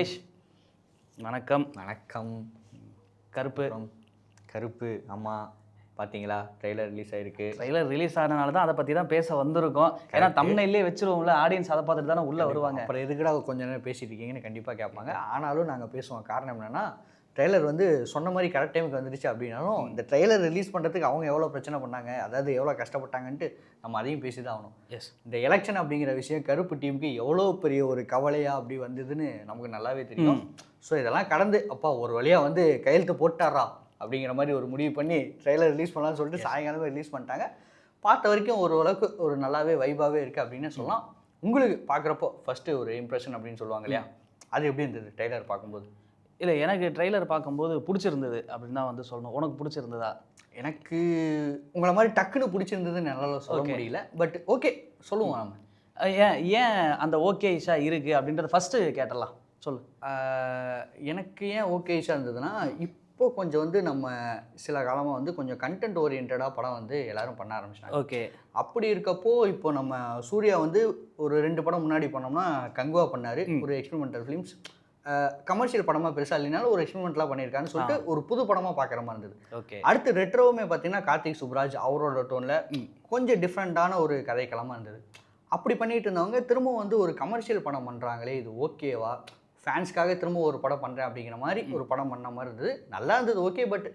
சுரேஷ். வணக்கம். வணக்கம். கருப்பு ஆமாம், பார்த்தீங்களா? ட்ரெய்லர் ரிலீஸ் ஆகிருக்கு. ட்ரெய்லர் ரிலீஸ் ஆனனால தான் அதை பற்றி தான் பேச வந்திருக்கோம். ஏன்னா தம்ப்நெயிலே வச்சிருவோம்ல, ஆடியன்ஸ் அதை பார்த்துட்டு தானே உள்ளே வருவாங்க. அப்புறம் எதுக்குடா கொஞ்ச நேரம் பேசிட்டு இருக்கீங்கன்னு கண்டிப்பாக கேட்பாங்க. ஆனாலும் நாங்கள் பேசுவோம். காரணம் என்னென்னா, ட்ரெய்லர் சொன்ன மாதிரி கரெக்ட் டைமுக்கு வந்துடுச்சு. அப்படின்னாலும் இந்த ட்ரெய்லர் ரிலீஸ் பண்ணுறதுக்கு அவங்க எவ்வளோ பிரச்சனை பண்ணாங்க, அதாவது எவ்வளோ கஷ்டப்பட்டாங்கன்ட்டு நம்ம அதையும் பேசி தான் ஆகணும். இந்த எலெக்ஷன் அப்படிங்கிற விஷயம் கருப்பு டீமுக்கு எவ்வளோ பெரிய ஒரு கவலையாக அப்படி வந்ததுன்னு நமக்கு நல்லாவே தெரியும். ஸோ இதெல்லாம் கடந்து அப்பா ஒரு வழியாக கையெழுத்து போட்டாரா அப்படிங்கிற மாதிரி ஒரு முடிவு பண்ணி ட்ரெய்லர் ரிலீஸ் பண்ணலாம்னு சொல்லிட்டு சாயங்காலமே ரிலீஸ் பண்ணிட்டாங்க. பார்த்த வரைக்கும் ஓரளவுக்கு ஒரு நல்லாவே வைபாகவே இருக்குது அப்படின்னு சொல்லலாம். உங்களுக்கு பார்க்குறப்போ ஃபஸ்ட்டு ஒரு இம்ப்ரெஷன் அப்படின்னு சொல்லுவாங்க இல்லையா, அது எப்படி இருந்தது ட்ரெய்லர் பார்க்கும்போது? இல்லை, எனக்கு ட்ரெய்லர் பார்க்கும்போது பிடிச்சிருந்தது அப்படின்னு தான் சொல்லணும். உனக்கு பிடிச்சிருந்ததா? எனக்கு உங்களை மாதிரி டக்குன்னு பிடிச்சிருந்ததுன்னு என்னால் சொல்ல முடியல. பட் ஓகே சொல்லுவோம் நம்ம. ஏன் அந்த ஓகே இஷா இருக்குது அப்படின்றத ஃபஸ்ட்டு கேட்டலாம், சொல்லு. எனக்கு ஏன் ஓகே இஷா இருந்ததுன்னா, இப்போ கொஞ்சம் நம்ம சில காலமாக கொஞ்சம் கண்டென்ட் ஓரியன்டாக படம் எல்லாரும் பண்ண ஆரம்பிச்சிட்டாங்க. ஓகே. அப்படி இருக்கப்போ இப்போ நம்ம சூர்யா ஒரு 2 படம் முன்னாடி பண்ணோம்னா கங்குவா பண்ணார், ஒரு எக்ஸ்பெரிமெண்டல் ஃபிலிம்ஸ். கமர்ஷியல் படமாக பெருசாக இல்லைனாலும் ஒரு எக்ஸ்பெரிமெண்ட்லாம் பண்ணியிருக்கான்னு சொல்லிட்டு ஒரு புது படமாக பார்க்குற மாதிரி இருந்தது. ஓகே. அடுத்து ரெட்ரோவுமே பார்த்தீங்கன்னா கார்த்திக் சுப்ராஜ் அவரோட டோனில் கொஞ்சம் டிஃப்ரெண்ட்டான ஒரு கதைக்களமாக இருந்தது. அப்படி பண்ணிட்டு இருந்தவங்க திரும்பவும் ஒரு கமர்ஷியல் படம் பண்ணுறாங்களே, இது ஓகேவா, ஃபேன்ஸ்க்காக திரும்ப ஒரு படம் பண்ணுறேன் அப்படிங்கிற மாதிரி ஒரு படம் பண்ண மாதிரி இருந்தது. நல்லா இருந்தது, ஓகே. பட்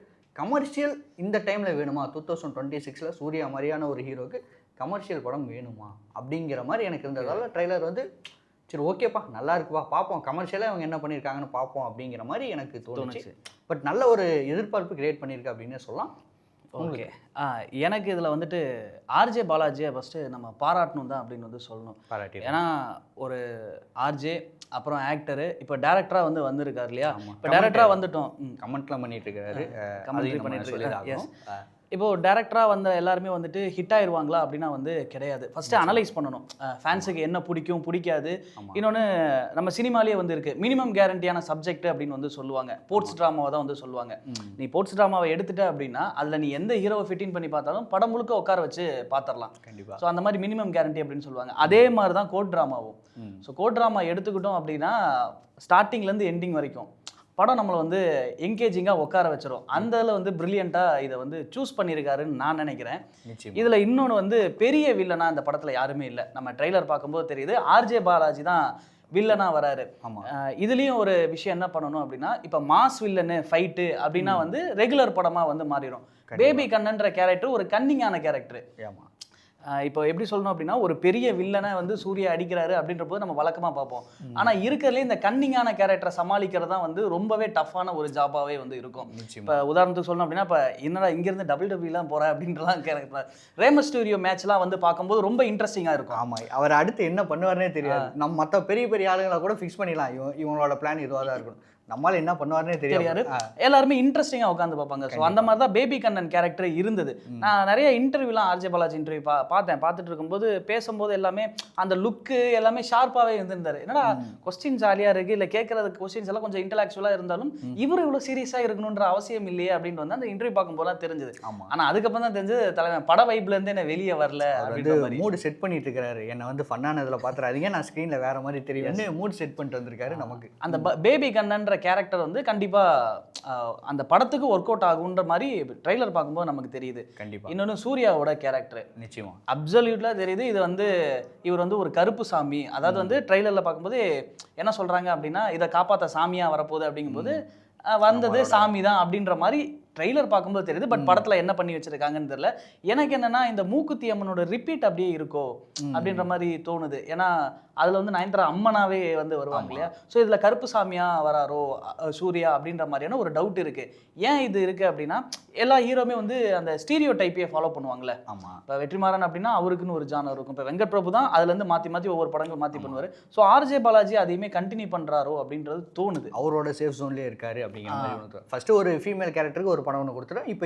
கமர்ஷியல் இந்த டைமில் வேணுமா? 2026 சூர்யா மாதிரியான ஒரு ஹீரோக்கு கமர்ஷியல் படம் வேணுமா அப்படிங்கிற மாதிரி எனக்கு இருந்ததால் ட்ரெய்லர் சரி ஓகேப்பா நல்லா இருக்குப்பா, பார்ப்போம் கமர்ஷியலாக அவங்க என்ன பண்ணியிருக்காங்கன்னு பார்ப்போம் அப்படிங்கிற மாதிரி எனக்கு தோணுச்சு. பட் நல்ல ஒரு எதிர்பார்ப்பு கிரியேட் பண்ணியிருக்கு அப்படின்னு சொல்லலாம். ஓகே. எனக்கு இதில் ஆர்ஜே பாலாஜியை ஃபஸ்ட்டு நம்ம பாராட்டணும் தான் அப்படின்னு சொல்லணும். பாராட்டி. ஏன்னா ஒரு ஆர்ஜே, அப்புறம் ஆக்டரு, இப்போ டேரக்டராக வந்திருக்காரு இல்லையா. இப்போ டேரக்டராக வந்துட்டோம், கமெண்ட்லாம் பண்ணிட்டு இருக்காரு, கமெண்ட்ரி பண்ணிட்டு இருக்காரு. இப்போது டேரக்டராக வந்த எல்லாருமே ஹிட் ஆயிடுவாங்களா அப்படின்னா கிடையாது. ஃபஸ்ட்டு அனலைஸ் பண்ணணும், ஃபேன்ஸுக்கு என்ன பிடிக்கும் பிடிக்காது. இன்னொன்று நம்ம சினிமாலேயே இருக்குது மினிமம் கேரண்டியான சப்ஜெக்ட் அப்படின்னு சொல்லுவாங்க. ஸ்போர்ட்ஸ் ட்ராமாவை தான் சொல்லுவாங்க. நீ ஸ்போர்ட்ஸ் ட்ராமாவை எடுத்துட்ட அப்படின்னா அதில் நீ எந்த ஹீரோவை ஃபிட்டின் பண்ணி பார்த்தாலும் படம் முழுக்க உட்கார வச்சு பார்த்துடலாம். கண்டிப்பாக. ஸோ அந்த மாதிரி மினிமம் கேரண்டி அப்படின்னு சொல்லுவாங்க. அதே மாதிரி தான் கோட் ட்ராமாவும். ஸோ கோட் ட்ராமா எடுத்துக்கிட்டோம் அப்படின்னா ஸ்டார்டிங்லேருந்து எண்டிங் வரைக்கும் படம் நம்மளை என்கேஜிங்காக உட்கார வச்சிரும். அந்த இதில் பிரில்லியண்ட்டாக இதை சூஸ் பண்ணியிருக்காருன்னு நான் நினைக்கிறேன். இதில் இன்னொன்று பெரிய வில்லனா இந்த படத்தில் யாருமே இல்லை. நம்ம ட்ரெய்லர் பார்க்கும்போது தெரியுது ஆர்ஜே பாலாஜி தான் வில்லனா வராரு. இதுலேயும் ஒரு விஷயம் என்ன பண்ணணும் அப்படின்னா, இப்போ மாஸ் வில்லனு ஃபைட்டு அப்படின்னா ரெகுலர் படமாக மாறிடும். பேபி கண்ணன்ற கேரக்டர் ஒரு கன்னிங்கான கேரக்டர். ஆமாம். இப்போ எப்படி சொல்லணும் அப்படின்னா, ஒரு பெரிய வில்லனை சூர்யா அடிக்கிறாரு அப்படின்ற போது நம்ம வழக்கமாக பார்ப்போம். ஆனால் இருக்கிறதுலே இந்த கன்னிங்கான கேரக்டரை சமாளிக்கிறது தான் ரொம்பவே டஃப்பான ஒரு ஜாபாகவே இருக்கும். இப்போ உதாரணத்துக்கு சொல்லணும் அப்படின்னா, இப்போ என்னடா இங்கேருந்து WWE போகிறேன் அப்படின்றலாம் கேரக்டர் ரேமஸ் ஸ்டூடியோ மேட்ச்லாம் பார்க்கும்போது ரொம்ப இன்ட்ரெஸ்டிங்காக இருக்கும். ஆமாம், அவர் அடுத்து என்ன பண்ணுவார்னே தெரியாது. நம்ம மற்ற பெரிய பெரிய ஆளுங்களை கூட ஃபிக்ஸ் பண்ணிடலாம், இவங்களோட பிளான் இதுவாக தான் இருக்கணும், நம்மளால என்ன பண்ணுவாருன்னே தெரியாது. எல்லாருமே இன்ட்ரெஸ்டிங்காக உட்காந்து பார்ப்பாங்க. ஸோ அந்த மாதிரி தான் பேபி கண்ணன் கேரக்டர் இருந்தது. நான் நிறைய இன்டர்வியூலாம் ஆர்ஜே பாலாஜி இன்டர்வியூ பார்த்துட்டு இருக்கும்போது பேசும்போது எல்லாமே அந்த லுக்கு எல்லாமே ஷார்ப்பாகவே இருந்திருந்தாரு. என்னடா கொஸ்டின் ஜாலியாக இருக்குது, இல்லை கேட்குறதுக்கு கொஸ்டின்ஸ் எல்லாம் கொஞ்சம் இன்டலெக்சுவலாக இருந்தாலும் இவர் இவ்வளோ சீரியஸாக இருக்கணுன்ற அவசியம் இல்லையே அப்படின்னு அந்த இன்டர்வியூ பார்க்கும்போது தெரிஞ்சது. ஆனால் அதுக்கப்புறம் தான் தெரிஞ்சது தலைவன் பட வைப்லேருந்து என்ன வெளியே வரல அப்படின்ற மாதிரி மூடு செட் பண்ணிட்டு இருக்காரு. என்னை ஃபன்னானதில் பார்த்துறாதீங்க, நான் ஸ்க்ரீனில் வேற மாதிரி தெரியும் மூடு செட் பண்ணிட்டு வந்திருக்காரு. நமக்கு அந்த பேபி கண்ணன்ற கேரக்டர் கண்டிப்பாக அந்த படத்துக்கு ஒர்க் அவுட் ஆகுன்ற மாதிரி ட்ரெய்லர் பார்க்கும்போது நமக்கு தெரியுது. கண்டிப்பாக. இன்னொன்று சூர்யாவோட கேரக்டர் நிச்சயமா அப்சல்யூட்லாம் தெரியுது. இது இவர் ஒரு கருப்பு சாமி, அதாவது ட்ரெய்லரில் பார்க்கும்போது என்ன சொல்கிறாங்க அப்படின்னா, இதை காப்பாற்ற சாமியாக வரப்போகுது அப்படிங்கும்போது வந்தது சாமி தான் அப்படின்ற மாதிரி ட்ரெய்லர் பார்க்கும்போது தெரியுது. பட் படத்தில் என்ன பண்ணி வச்சிருக்காங்கன்னு தெரியல. எனக்கு என்னன்னா, இந்த மூக்குத்தி அம்மனோட ரிப்பீட் அப்படியே இருக்கோ அப்படின்ற மாதிரி தோணுது. ஏன்னா அதில் நயன்தாரா அம்மனாவே வருவாங்க இல்லையா. ஸோ இதில் கருப்பு சாமியாக வராரோ சூர்யா அப்படின்ற மாதிரியான ஒரு டவுட் இருக்குது. ஏன் இது இருக்குது அப்படின்னா, எல்லா ஹீரோமே அந்த ஸ்டீரியோ டைப்பையே ஃபாலோ பண்ணுவாங்களே. ஆமாம். இப்போ வெற்றிமாறன் அப்படின்னா அவருக்குன்னு ஒரு ஜானர் இருக்கும். இப்போ வெங்கட் பிரபு தான் அதுலேருந்து மாற்றி ஒவ்வொரு படங்கள் மாற்றி பண்ணுவார். ஸோ ஆர்ஜே பாலாஜி அதையுமே கண்டினியூ பண்ணுறாரோ அப்படின்றது தோணுது. அவரோட சேஃப் ஜோன்லேயே இருக்காரு அப்படிங்கிற மாதிரி. ஃபஸ்ட்டு ஒரு ஃபீமேல் கேரக்டருக்கு ஒரு படம் ஒன்று கொடுத்துட்டேன், இப்போ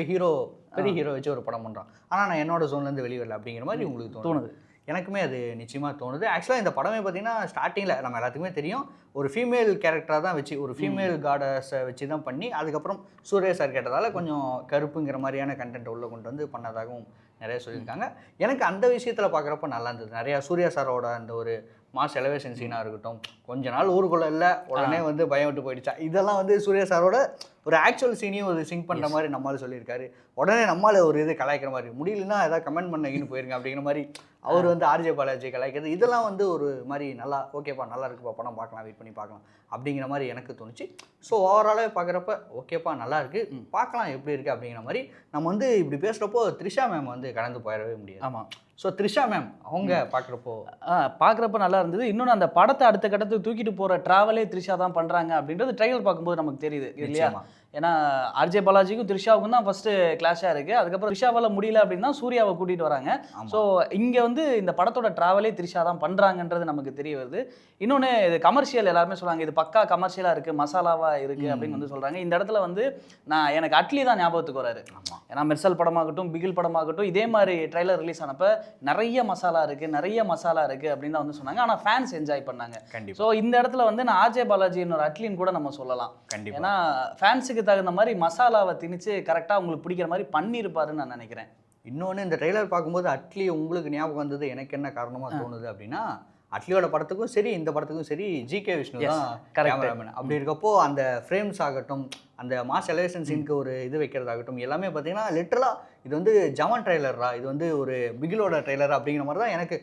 பெரிய ஹீரோ வச்சு ஒரு படம் பண்ணுறான், ஆனால் நான் என்னோட ஜோன்லேருந்து வெளியே வரல அப்படிங்கிற மாதிரி உங்களுக்கு தோணுது. எனக்குமே அது நிச்சயமாக தோணுது. ஆக்சுவலாக இந்த படமே பார்த்தீங்கன்னா ஸ்டார்டிங்கில் நம்ம எல்லாத்துக்குமே தெரியும், ஒரு ஃபீமேல் கேரக்டராக தான் வச்சு ஒரு ஃபீமேல் காடஸை வச்சு தான் பண்ணி, அதுக்கப்புறம் சூர்யா சார் கேட்டதால் கொஞ்சம் கருப்புங்கிற மாதிரியான கண்டென்ட் உள்ளே கொண்டு பண்ணதாகவும் நிறைய சொல்லியிருக்காங்க. எனக்கு அந்த விஷயத்தில் பார்க்குறப்ப நல்லா இருந்தது. நிறையா சூர்யா சாரோட அந்த ஒரு மாஸ் எலவேஷன் சீனாக இருக்கட்டும், கொஞ்ச நாள் ஊருக்குள்ளே இல்லை உடனே வந்து பயம் விட்டு போயிடுச்சா, இதெல்லாம் வந்து சூர்யா சாரோட ஒரு ஆக்சுவல் சீனையும் ஒரு சிங்க் பண்ணுற மாதிரி நம்மளால சொல்லியிருக்காரு. உடனே நம்மளால ஒரு இது கலாய்க்கிற மாதிரி, முடியலன்னா ஏதாவது கமெண்ட் பண்ணீங்கன்னு போயிருங்க அப்படிங்கிற மாதிரி அவர் வந்து ஆர்ஜே பாலாஜி கலாய்க்கிறது, இதெல்லாம் வந்து ஒரு மாதிரி நல்லா ஓகேப்பா நல்லா இருக்குப்பா படம் பார்க்கலாம் வெயிட் பண்ணி பார்க்கலாம் அப்படிங்கிற மாதிரி எனக்கு தோணுச்சு. ஸோ ஓவராலாக பார்க்குறப்ப ஓகேப்பா நல்லா இருக்கு பார்க்கலாம் எப்படி இருக்குது அப்படிங்கிற மாதிரி. நம்ம வந்து இப்படி பேசுகிறப்போ த்ரிஷா மேம் வந்து கடந்து போயிடவே முடியாது. ஆமாம். ஸோ த்ரிஷா மேம் அவங்க பார்க்குறப்போ பார்க்குறப்ப நல்லா இருந்தது. இன்னொன்று அந்த படத்தை அடுத்த கட்டத்துக்கு தூக்கிட்டு போகிற ட்ராவலே த்ரிஷா தான் பண்ணுறாங்க அப்படின்றது ட்ரைலர் பார்க்கும்போது நமக்கு தெரியுது இல்லையா? ஏன்னா ஆர்ஜே பாலாஜிக்கும் த்ரிஷாவுக்கும் தான் ஃபர்ஸ்ட் கிளாஷாக இருக்குது. அதுக்கப்புறம் த்ரிஷாவால் முடியல அப்படின்னா சூர்யாவை கூட்டிகிட்டு வராங்க. ஸோ இங்கே வந்து இந்த படத்தோட ட்ராவலே த்ரிஷா தான் பண்ணுறாங்கன்றது நமக்கு தெரிய வருது. இன்னொன்று இது கமர்ஷியல், எல்லாருமே சொல்கிறாங்க இது பக்கா கமர்ஷியலாக இருக்குது, மசாலாவாக இருக்குது அப்படின்னு வந்து சொல்கிறாங்க. இந்த இடத்துல வந்து எனக்கு அட்லி தான் ஞாபகத்துக்கு வராரு. ஏன்னா மெர்சல் படமாகட்டும் பிகில் படமாகட்டும் இதே மாதிரி ட்ரைலர் ரிலீஸ் ஆனப்போ நிறைய மசாலா இருக்குது அப்படின்னு தான் வந்து சொன்னாங்க. ஆனால் ஃபேன்ஸ் என்ஜாய் பண்ணாங்க. ஸோ இந்த இடத்துல வந்து நான் ஆர்ஜே பாலாஜி இன்னொரு அட்லின்னு கூட நம்ம சொல்லலாம். ஏன்னா ஃபேன்ஸுக்கு தகுந்த மாதிரி மசாலாவை திணிச்சு கரெக்டாக உங்களுக்கு பிடிக்கிற மாதிரி பண்ணியிருப்பாருன்னு நான் நினைக்கிறேன். இன்னொன்று இந்த ட்ரெய்லர் பார்க்கும்போது அட்லி உங்களுக்கு ஞாபகம் வந்தது எனக்கு என்ன காரணமாக தோணுது அப்படின்னா, அட்லியோட படத்துக்கும் சரி இந்த படத்துக்கும் சரி ஜிகே விஷ்ணு தான் கேமராமேன். அப்படி இருக்கப்போ அந்த ஃப்ரேம்ஸ் ஆகட்டும், அந்த மாஸ் எலவேஷன் சீனுக்கு ஒரு இது வைக்கிறதாகட்டும் எல்லாமே பார்த்தீங்கன்னா லிட்டரலாக இது வந்து ஜவான் ட்ரெய்லரா, இது வந்து ஒரு பிகிலோட ட்ரெய்லரா அப்படிங்கிற மாதிரி தான் எனக்கு.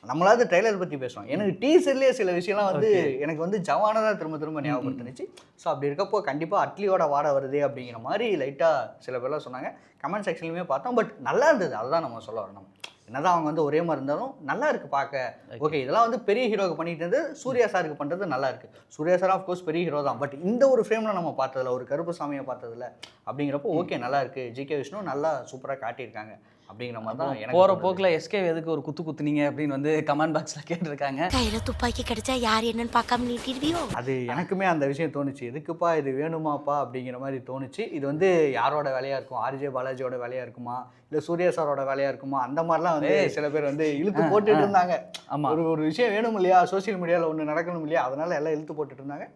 நம்மளாவது ட்ரெய்லர் பற்றி பேசுவோம், எனக்கு டீசர்லேயே சில விஷயம்லாம் வந்து எனக்கு வந்து ஜவானை தான் திரும்ப திரும்ப ஞாபகப்படுத்துனுச்சு. ஸோ அப்படி இருக்கப்போ கண்டிப்பாக அட்லியோட வாட வருது அப்படிங்கிற மாதிரி லைட்டாக சில பேர்லாம் சொன்னாங்க. கமெண்ட் செக்ஷன்லையுமே பார்த்தோம். பட் நல்லா இருந்தது, அதுதான் நம்ம சொல்ல வரணும். என்னதான் அவங்க வந்து ஒரே மாதிரி இருந்தாலும் நல்லா இருக்கு பார்க்க. ஓகே இதெல்லாம் வந்து பெரிய ஹீரோக்கு பண்ணிட்டு இருந்து சூர்யா சாருக்கு பண்ணுறது நல்லா இருக்கு. சூர்யா சார் ஆஃப்கோர்ஸ் பெரிய ஹீரோ தான். பட் இந்த ஒரு ஃப்ரேமில் நம்ம பார்த்ததில்ல, ஒரு கருப்பு சாமியை பார்த்ததில்ல அப்படிங்கிறப்போ ஓகே நல்லா இருக்கு. ஜிகே விஷ்ணு நல்லா சூப்பராக காட்டியிருக்காங்க அப்படிங்கிற மாதிரி தான் எனக்கு. போகிற போக்கில் எஸ்கே எதுக்கு ஒரு குத்துனீங்க அப்படின்னு வந்து கமெண்ட் பாக்ஸில் கேட்டிருக்காங்க. கையில் துப்பாக்கி கிடைச்சா யார் என்னன்னு பார்க்காம நீட்டிடுவியோ. அது எனக்குமே அந்த விஷயம் தோணுச்சு, எதுக்குப்பா இது வேணுமாப்பா அப்படிங்கிற மாதிரி தோணுச்சு. இது வந்து யாரோட வேலையாக இருக்கும், ஆர்ஜே பாலாஜியோட வேலையாக இருக்குமா இல்லை சூர்யா சாரோட வேலையாக இருக்குமா, அந்த மாதிரிலாம் வந்து சில பேர் வந்து இழுத்து போட்டுட்டு இருந்தாங்க. ஆமாம், ஒரு விஷயம் வேணும் இல்லையா, சோசியல் மீடியாவில் ஒன்று நடக்கணும் இல்லையா, அதனால எல்லாம் இழுத்து போட்டுட்டு இருந்தாங்க.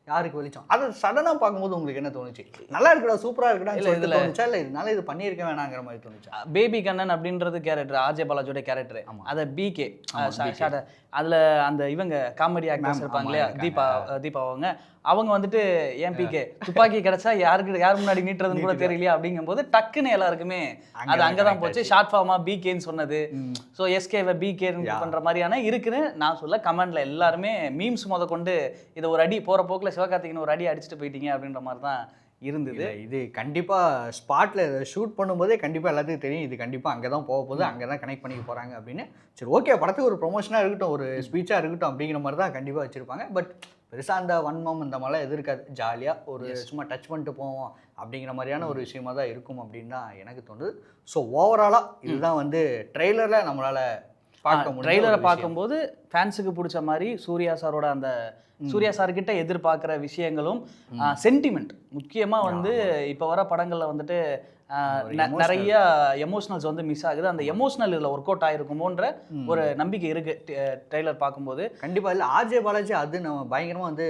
யாருக்கு வெளிச்சம் அதை சடனாக பார்க்கும்போது உங்களுக்கு என்ன தோணுச்சு? நல்லா இருக்குடா சூப்பராக இருக்குடா இல்லை இதில் தோணுச்சா இல்லை இதனால இது பண்ணியிருக்க வேணாங்கிற மாதிரி தோணுச்சா? பேபி கண்ணன் அப்படின்றது கேரக்டர், ஆர்ஜே பாலாஜியோட கேரக்டர். அதை பிகே அதில் அந்த இவங்க காமெடி ஆக்டர்ஸ் இருப்பாங்க இல்லையா, தீபா அவங்க வந்துட்டு ஏன் பிகே துப்பாக்கி கிடைச்சா யார் முன்னாடி நீட்டுறதுன்னு கூட தெரியலையா அப்படிங்கும்போது டக்குன்னு எல்லாருக்குமே அது அங்கதான் போச்சு. ஷார்ட் ஃபார்மா பிகேன்னு சொன்னது. ஸோ எஸ்கேவை பிகேன்னு பண்ற மாதிரியான இருக்குன்னு நான் சொல்ல. கமெண்ட்ல எல்லாருமே மீம்ஸ் முத கொண்டு இதை ஒரு அடி போற போக்குல சிவகார்த்திகேயன் ஒரு அடி அடிச்சுட்டு போயிட்டீங்க அப்படின்ற மாதிரி தான் இருந்தது. இது கண்டிப்பாக ஸ்பாட்டில் ஷூட் பண்ணும்போதே கண்டிப்பாக எல்லாத்துக்கும் தெரியும் இது கண்டிப்பாக அங்கே தான் போக போகுது, அங்கே தான் கனெக்ட் பண்ணிக்க போகிறாங்க அப்படின்னு. சரி ஓகே படத்துக்கு ஒரு ப்ரொமோஷனாக இருக்கட்டும், ஒரு ஸ்பீச்சாக இருக்கட்டும் அப்படிங்கிற மாதிரி தான் கண்டிப்பாக வச்சுருப்பாங்க. பட் பெருசாக அந்த வன்மம் இந்த மாதிரிலாம் எதிர்க்காது, ஜாலியாக ஒரு சும்மா டச் பண்ணிட்டு போவோம் அப்படிங்கிற மாதிரியான ஒரு விஷயமா தான் இருக்கும் அப்படின்னு தான் எனக்கு தோணுது. ஸோ ஓவராலாக இதுதான் வந்து ட்ரெய்லரில் நம்மளால் பார்க்க முடியும். ட்ரெய்லரை பார்க்கும்போது ஃபேன்ஸுக்கு பிடிச்ச மாதிரி சூர்யா சாரோட அந்த சூர்யா சார்கிட்ட எதிர்பார்க்குற விஷயங்களும் சென்டிமெண்ட் முக்கியமாக வந்து இப்போ வர படங்களில் வந்துட்டு நிறைய எமோஷனல்ஸ் வந்து மிஸ் ஆகுது. அந்த எமோஷனல் இதில் ஒர்க் அவுட் ஆகிருக்குமோன்ற ஒரு நம்பிக்கை இருக்குது ட்ரெய்லர் பார்க்கும்போது. கண்டிப்பாக இல்லை ஆர்ஜே பாலாஜி அது நம்ம பயங்கரமாக வந்து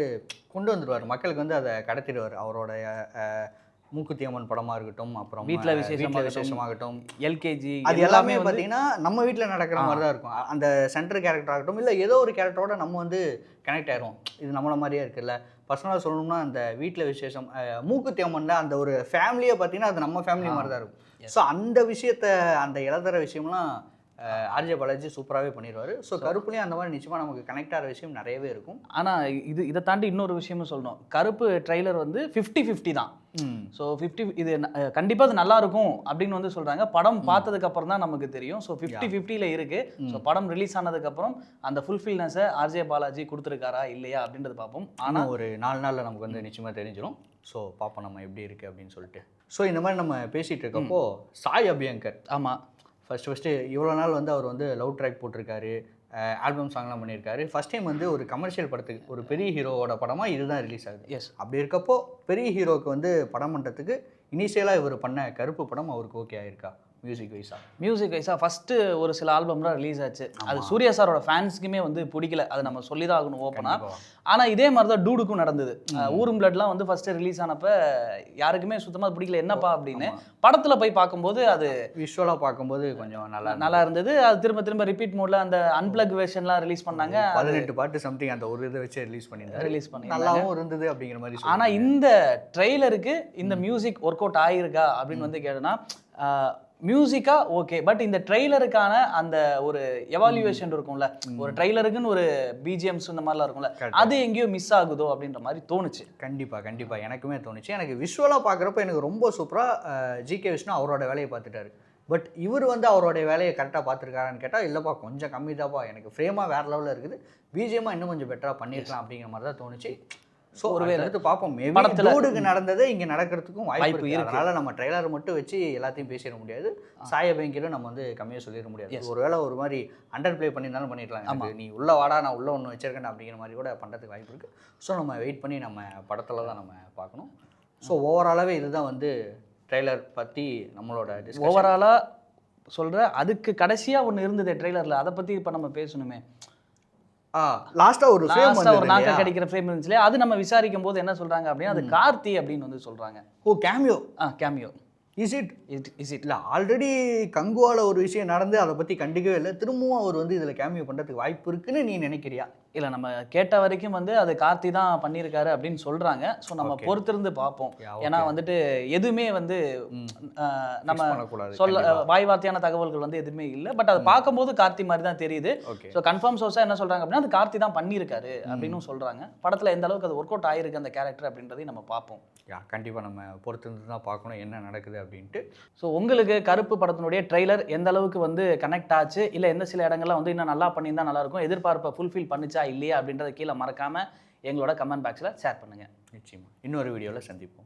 கொண்டு வந்துடுவார், மக்களுக்கு வந்து அதை கடத்திடுவார். அவரோட மூக்குத்தி அம்மன் படமாக இருக்கட்டும், அப்புறம் வீட்டில் விசேஷமாகட்டும், எல்கேஜி, அது எல்லாமே பார்த்தீங்கன்னா நம்ம வீட்டில் நடக்கிற மாதிரி தான் இருக்கும். அந்த சென்டர் கேரக்டர் ஆகட்டும் இல்லை ஏதோ ஒரு கேரக்டரோட நம்ம வந்து கனெக்ட் ஆயிரும். இது நம்மள மாதிரியே இருக்குல்ல. பர்சனலாக சொல்லணும்னா அந்த வீட்டில் விசேஷம் மூக்குத்தி அம்மனில் அந்த ஒரு ஃபேமிலியை பார்த்தீங்கன்னா அது நம்ம ஃபேமிலி மாதிரி தான் இருக்கும். ஸோ அந்த விஷயத்த அந்த இளதர விஷயம்லாம் ஆர்ஜே பாலாஜி சூப்பராகவே பண்ணிடுவார். ஸோ கருப்புலேயும் அந்த மாதிரி நிச்சயமாக நமக்கு கனெக்ட் ஆகிற விஷயம் நிறையவே இருக்கும். ஆனால் இதை தாண்டி இன்னொரு விஷயமும் சொல்லணும். கருப்பு ட்ரெய்லர் வந்து 50-50 தான். ஸோ 50 இது கண்டிப்பாக அது நல்லா இருக்கும் அப்படின்னு வந்து சொல்கிறாங்க. படம் பார்த்ததுக்கு அப்புறம் தான் நமக்கு தெரியும். ஸோ 50-50ல இருக்கு. ஸோ படம் ரிலீஸ் ஆனதுக்கப்புறம் அந்த ஃபுல்ஃபில்னஸை ஆர்ஜே பாலாஜி கொடுத்துருக்காரா இல்லையா அப்படின்றது பார்ப்போம். ஆனால் ஒரு 4 நாளில் நமக்கு வந்து நிச்சயமாக தெரிஞ்சிடும். ஸோ பார்ப்போம் நம்ம எப்படி இருக்குது அப்படின்னு சொல்லிட்டு. ஸோ இந்த மாதிரி நம்ம பேசிகிட்டு இருக்கப்போ சாய் அபியங்கர், ஆமாம், ஃபஸ்ட்டு இவ்வளோ நாள் வந்து அவர் வந்து லவ் ட்ராக் போட்டிருக்காரு, ஆல்பம் சாங்லாம் பண்ணியிருக்காரு. ஃபஸ்ட் டைம் வந்து ஒரு கமர்ஷியல் படத்துக்கு ஒரு பெரிய ஹீரோவோட படமாக இதுதான் ரிலீஸ் ஆகுது. எஸ், அப்படி இருக்கப்போ பெரிய ஹீரோவுக்கு வந்து படம் பண்ணுறதுக்கு இனிஷியலாக இவர் பண்ண கருப்பு படம் அவருக்கு ஓகே ஆயிருக்கா? மியூசிக் வைஸா ஃபஸ்ட்டு ஒரு சில ஆல்பம்லாம் ரிலீஸ் ஆச்சு. அது சூர்யா சாரோட ஃபேன்ஸுக்குமே வந்து பிடிக்கல. அதை நம்ம சொல்லி தான் ஆகணும் ஓப்பனாக. ஆனால் இதே மாதிரி தான் டூடுக்கும் நடந்தது. ஊரும் பிளட்லாம் வந்து ஃபஸ்ட்டு ரிலீஸ் ஆனப்போ யாருக்குமே சுத்தமாக பிடிக்கல, என்னப்பா அப்படின்னு. படத்தில் போய் பார்க்கும்போது அது விஷுவலாக பார்க்கும்போது கொஞ்சம் நல்லா இருந்தது. அது திரும்ப திரும்ப ரிப்பீட் மோடில் அந்த அன்பிளக் வெர்ஷன்லாம் ரிலீஸ் பண்ணாங்க. 18 பாட்டு சம்திங் அந்த ஒரு இதை வச்சு ரிலீஸ் பண்ணி நல்லாவும் இருந்தது அப்படிங்கிற மாதிரி. ஆனால் இந்த ட்ரெய்லருக்கு இந்த மியூசிக் ஒர்க் அவுட் ஆகிருக்கா அப்படின்னு வந்து கேட்டோன்னா மியூசிக்கா ஓகே, பட் இந்த ட்ரெய்லருக்கான அந்த ஒரு எவாலுவேஷன் இருக்கும்ல, ஒரு ட்ரெய்லருக்குன்னு ஒரு பிஜிஎம்ஸ் இந்த மாதிரிலாம் இருக்கும்ல, அது எங்கேயோ மிஸ் ஆகுதோ அப்படின்ற மாதிரி தோணுச்சு. கண்டிப்பாக எனக்குமே தோணுச்சு. எனக்கு விஷுவலாக பார்க்குறப்ப எனக்கு ரொம்ப சூப்பராக ஜிகே விஷ்ணு அவரோட வேலையை பார்த்துட்டாரு. பட் இவர் வந்து அவருடைய வேலையை கரெக்டாக பார்த்துருக்காரான்னு கேட்டால் இல்லைப்பா, கொஞ்சம் கம்மி தான்ப்பா, எனக்கு ஃப்ரேமாக வேறு லெவலில் இருக்குது, பிஜிஎம்மாக இன்னும் கொஞ்சம் பெட்டராக பண்ணியிருக்கலாம் அப்படிங்கிற மாதிரி தான் தோணுச்சு. ஸோ ஒருவேளை எடுத்து பார்ப்போம், மேபி டூடுக்கு நடந்தது இங்கே நடக்கிறதுக்கும் வாய்ப்பு இருக்குது. அதனால் நம்ம ட்ரெய்லரை மட்டும் வச்சு எல்லாத்தையும் பேசிட முடியாது, சாய பேங்கிலும் நம்ம வந்து கம்மியாக சொல்லிட முடியாது. ஒருவேளை ஒரு மாதிரி அண்டர் ப்ளே பண்ணியிருந்தாலும் பண்ணிடலாம். நீ உள்ள வாடா, நான் உள்ள ஒன்று வச்சிருக்கேன் அப்படிங்கிற மாதிரி கூட பண்ணுறதுக்கு வாய்ப்பு இருக்குது. ஸோ நம்ம வெயிட் பண்ணி நம்ம படத்தில் தான் நம்ம பார்க்கணும். ஸோ ஓவராலாகவே இதுதான் வந்து ட்ரெய்லர் பற்றி நம்மளோட ஓவராலாக சொல்கிற. அதுக்கு கடைசியாக ஒன்று இருந்தது ட்ரெய்லரில், அதை பற்றி இப்போ நம்ம பேசணுமே. லாஸ்ட்டாக ஒரு நாக்க கடிக்கிற ஃப்ரேம் இருந்துச்சு, அது நம்ம விசாரிக்கும் போது என்ன சொல்கிறாங்க அப்படின்னா அது கார்த்தி அப்படின்னு வந்து சொல்கிறாங்க. ஓ, கேமியோ. கேமியோ. இஸ் இட் இல்லை, ஆல்ரெடி கங்குவால ஒரு விஷயம் நடந்து அதை பற்றி கண்டிக்கவே இல்லை, திரும்பவும் அவர் வந்து இதில் கேமியோ பண்ணுறதுக்கு வாய்ப்பு இருக்குன்னு நீ நினைக்கிறியா? இல்லை, நம்ம கேட்ட வரைக்கும் வந்து அது கார்த்தி தான் பண்ணியிருக்காரு அப்படின்னு சொல்கிறாங்க. ஸோ நம்ம பொறுத்திருந்து பார்ப்போம். ஏன்னா வந்துட்டு எதுவுமே வந்து நம்ம சொல்ல வாய் வார்த்தையான தகவல்கள் வந்து எதுவுமே இல்லை. பட் அதை பார்க்கும்போது கார்த்தி மாதிரி தான் தெரியுது. ஸோ கன்ஃபார்ம் சோர்ஸாக என்ன சொல்கிறாங்க அப்படின்னா அது கார்த்தி தான் பண்ணியிருக்காரு அப்படின்னு சொல்கிறாங்க. படத்தில் எந்த அளவுக்கு அது ஒர்க் அவுட் ஆகிருக்கு அந்த கேரக்டர் அப்படின்றதையும் நம்ம பார்ப்போம். கண்டிப்பாக நம்ம பொறுத்திருந்து தான் பார்க்கணும் என்ன நடக்குது அப்படின்ட்டு. ஸோ உங்களுக்கு கருப்பு படத்தினுடைய ட்ரெய்லர் எந்த அளவுக்கு வந்து கனெக்ட் ஆச்சு, இல்லை எந்த சில இடங்கள்லாம் வந்து இன்னும் நல்லா பண்ணியிருந்தால் நல்லாயிருக்கும், எதிர்பார்ப்பை ஃபுல்ஃபில் பண்ணிச்சா இல்லையா அப்படின்றத கீழே மறக்காமல் எங்களோட கமெண்ட் பாக்ஸில் ஷேர் பண்ணுங்கள். நிச்சயமாக இன்னொரு வீடியோவில் சந்திப்போம்.